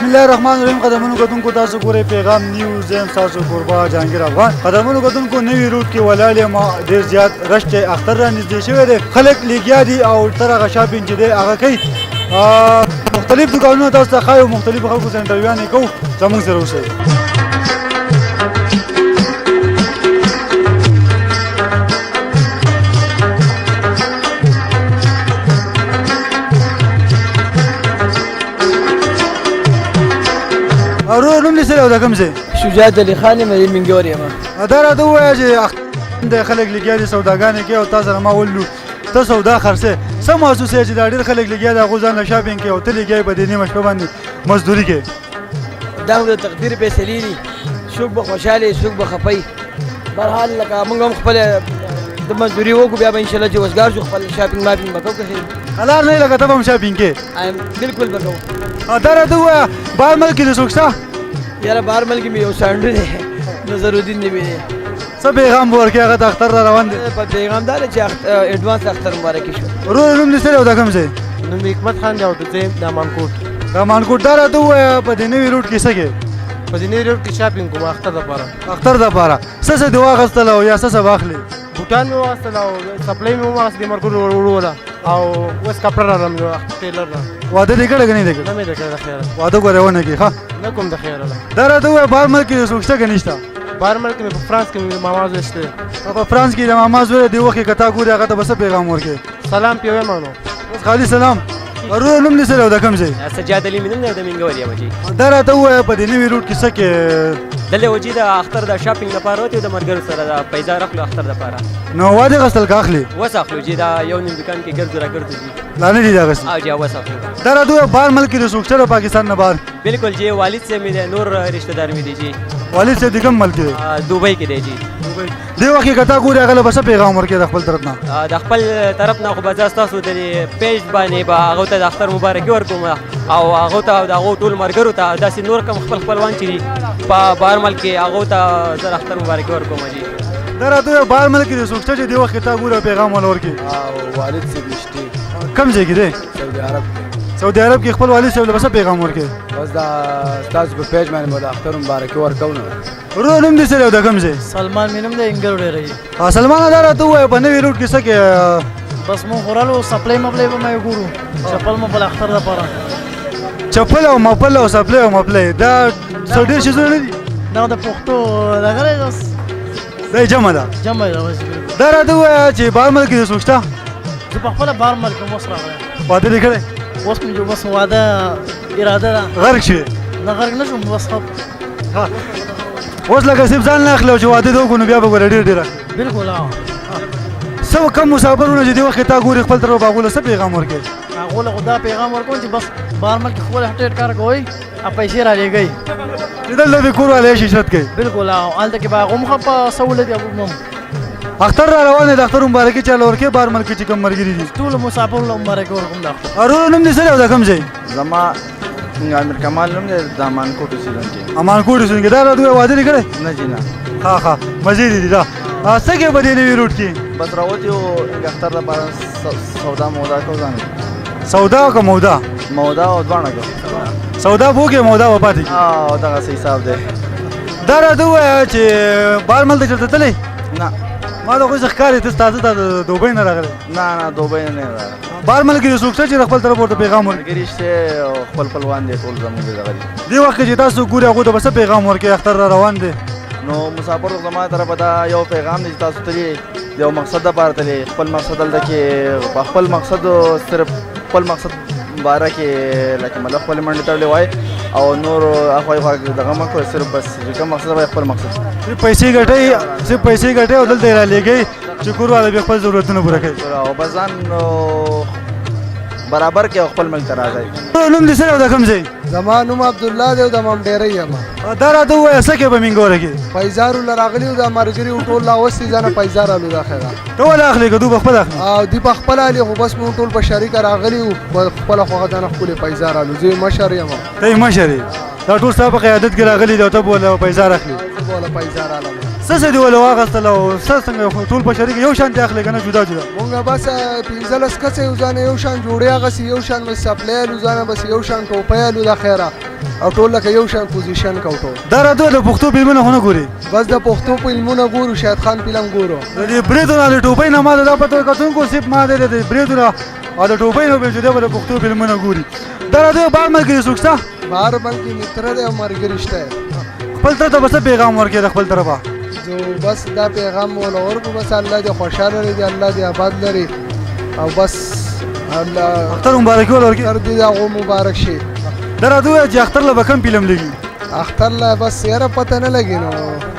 بسم الله الرحمن الرحیم. قدمونو کتونکو تاسو ګورئ پیغام نیوز یم تاسو قربا جهانگیر افغان. قدمونو کتونکو نوی روډ کې ولاړ یم، ډېر زیات رش دی، اختر را نږدې شوی دی، خلک لګیا دي او تر هغه شاپینګ چې دی هغه کوي. مختلف دوکانونه تاسو ته ښایو، مختلفو خلکو سره انټرویوانې کوو، زموږ سره اوسئ. ورور نوم دې څه دی او د کوم ځای؟ شجاعت علي خان یم، د منګور یم. دا راته ووایه چې اختر خلک لګیا دي، سوداګانې کوي او تا سره ما ولو ته سودا خرڅې، څه محسوسوې چې دا ډېر خلک لګیا دي، هغوی ځان له شاپینګ کوي او ته لګیا یې په دې نیمه شپه باندې مزدوري کوي؟ دا خو د تقدیر فیصلې دي، څوک به خوشحاله څوک به خفه وي. بهرحال لکه موږ هم خپله د مزدوري وکړو، بیا به انشاءالله چې وزګار شو خپل شاپینګ ماپینګ به کوو. که حلال نه لکه ته به هم شاپینګ کوې؟ بلکل به کوو. دا راته ووایه بهر ملک کې دې څوک شته؟ یاره بهر ملک مې یو سانډو دی، نظرالدین نومې دی. څه پیغام به ورکړې؟ هغه ته اختر را روان دی. په پیغام دا دی چې اډوانس اختر مبارکي شو. ورور نوم دې څه دی او د کوم ځای؟ نوم حکمت خان دی او ډوزیم د مانکوټ. د مانکوټ. دا راته ووایه په دې نوي روډ کې څه کوې؟ په دې نوي روډ کې شاپینګ کوم اختر دپاره. اختر دپاره څه څه دې واخیستل او یا څه څه به اخلې؟ بوټان مې واخیستل او سپلۍ مې وواخیست د ملګرو وروله، او اوس کپړه راغلم یو ټیلر نه. واده دې کړی که نه دې کړی؟ نه مې دی کړی د خیره. واده ګورې ونه کړې ښه؟ نه کوم د خیره ده. دا راته ووایه بهر ملک کې دې څوک شته که نشته؟ بهر ملک کې مې په فرانس کې مې ماما زوی شته. په فرانس کې د ماما زوی دې وخت کې که تا ګورې هغه ته به څه پیغام ورکړې؟ سلام پې وایم نو. بس خالي سلام. ورور نوم دې څه دی او د کوم ځای؟ سجاد علي مې نوم دی او د منګور یم جي. دا راته ووایه په دې نوي روډ کې څه کې؟ دلته و چې د اختر د شاپینګ لپاره وتو د ملګرو سره د پیزار اخلو اختر لپاره. نو واده غسل که اخلي؟ اوس اخلو چې دا یو نیم دوکان کې ګرځو را ګرځو جي. لا نه دي دا اخیستي؟ او جي اوس اخلو. دا راته ووایه بهر ملک کې دې څوک شته د پاکستان نه بهر؟ بالکل جي، والد صاحب مې دی، نور رشتہ دار مې دی جي. والد صاحب دې کوم ملک دی؟ دوبۍ کې دی جي. دې وخت کې که تا ګورې هغه له به څه پیغام ورکړې د خپل طرف نه؟ د خپل طرف نه خو به زه ستاسو د پیج باندې به هغو ته د اختر مبارکي ورکوم او هغو ته د هغو ټول ملګرو ته داسې نور کم خپل خپلوان چې دي په بهر ملک کې هغو ته زه د اختر مبارکي ورکوم جي. دا راته ووایه بهر ملک کې دې څوک شته چې دې وخت کې تا ګورې او پیغام ونه ورکړي؟ والد صاحب نشته، کوم ځای کې دی؟ سعودي عرب. سعودي عرب کې خپل والد صاحب له به څه پیغام ورکړي؟ بس دا ستاسو په پیج باندې به د اختر مبارکي ورکوو. ورور نوم دې څه دی او د کوم ځای؟ سلمان مې نوم دی، انګر ډېری. سلمانه دا راته ووایه په نوي روډ کې څه کې؟ بس مونږ خورلو سپلۍ مپلۍ به مې ګورو، چپل مپل اختر دپاره. چپل او مپل او سپلۍ او مپلۍ دا څه ډېر شیزونه نه دي؟ دا د پښتو دغه دی، بس دا یې جمع ده. جمع دی. دا راته ووایه چې بهر ملک کې دې څوک شته؟ زه په خپله بهر ملک یم، اوس راغلی. واده دې کړی؟ اوس مې جو بس واده اراده ده. غرق شوې؟ نه غرق نه شوم، بس اوس لکه صرف ځان نه اخلي او چې واده دې وکړو نو بیا به ګوره ډېر ډېر اخلي. بلکل. څه کم مسافرونه چې دې وخت کې تا ګورې خپل طرف به هغو له څه پیغام ورکوې؟ هغو له خو دا پیغام ورکوم چې بس بهر ملک کې خپل ټیټ کار کوئ او پیسې را لېږئ، چې دلته دې کور والی عیش عشرت کوي. بلکل. هلته کې به هغه هم ښه په سهولت یې هم. اختر را روان دی، د اختر مبارکي چاله ورکوې بهر ملک کې چې کوم ملګري دي؟ ټولو مسافرو له مبارکي ورکوم د اختر. ورور نوم دې څه دی او د کوم ځای؟ زما امیر کمال نوم دی، د مانکوټ اوسېدونکی. امانکوټ اوسېدونکی. دا راته ووایه واده دې کړی؟ نه جي نه. ښه مزې دې دي. دا څه کوې په دې نوي روډ کې؟ بس راوتیو د اختر لپاره سودا مودا کوو ځان. سودا او که مودا؟ مودا او دواړه کوو. سودا به وکړې مودا به پاتې کړي. او دغسې حساب دی. دا راته ووایه چې بهر ملک ته چېرته تللی؟ نه ما ته خو څه ښکاري ته تازه د دوبۍ نه راغلی. نه دوبۍ نه راغلی. بهر ملک کې دې څوک شته چې د خپل طرف ورته پیغام ورکړي؟ ملګري شته او خپل خپلوان دي ټول زموږ دغه دي. دې وخت کې چې تاسو ګورئ هغوی ته به څه پیغام ورکوي؟ اختر را روان دی. نو مسافرو زما طرفه دا یو پیغام دی چې تاسو تللی د یو مقصد دپاره تللی. خپل مقصد دلته کې په خپل مقصد صرف خپل مقصد باره کې لکه مطلب خپلې منډې تړلې وای او نور اخوا یخوا دغه مه کوئ، صرف بس کوم مقصد وای خپل مقصد. صرف پیسې ګټئ او دلته یې رالېږئ چې کور والا بیا خپل ضرورتونه پوره کوي او بس ځان برابر کې او خپل ملک ته راځئ. نوم دې څه دی او د کوم ځای؟ زما نوم عبدالله دی او د مامډیرۍ یم. دا راته ووایه څه کوې په منګوره کې؟ پیزار له راغلي او د ملګري ټول راوستي ځانه پیزار الو دا خیره. ته ولې اخلې که دوی به خپل اخلي؟ او دوی په خپله الي خو بس موږ ټول په شریکه راغلي وو، په خپله خو هغه ځانه ښکلې پیزار الو. زه یې مشر یم. ته یې مشر یې؟ دا ټول ستا په قیادت کې راغلي دي او ته به ولې پیزار اخلي؟ زه به ولې پیزار الم. څه څه دې ولې واخیستل او څه څنګه ټول په شریکه یو شان دې اخلې که نه جدا جدا؟ مونږ بس 15 کسه یو ځانه یو شان جوړې هغسې یو شان بس سپلۍ الو، ځانه بس یو شان ټوپۍ الو دا خیره. او ټول لکه یو شان پوزیشن کو ټول دا راته د پښتو فلمونه خو نه ګوري بس د پښتو فلمونه ګورو شاهد خان فلم ګورو د دې بریدونه د ټوپۍ نه ما دا پته کتونکو سیپ ما د بریدونه او د ټوپۍ نه به د پښتو فلمونه ګوري دا راته بار ملګری څوک شته بهر بلکې متر دی او مرګري شته خپل تر ته بس پیغام ورکړي د خپل طرفه جو بس دا پیغام ولا ورکو بس الله دې خوشاله لري الله دې آباد لري او بس الله اختر مبارک ورکړي تر دې هغه مبارک شي دا راته چې اختر له کم فلم لګي اختر لا بس یاره پته نه لګي نو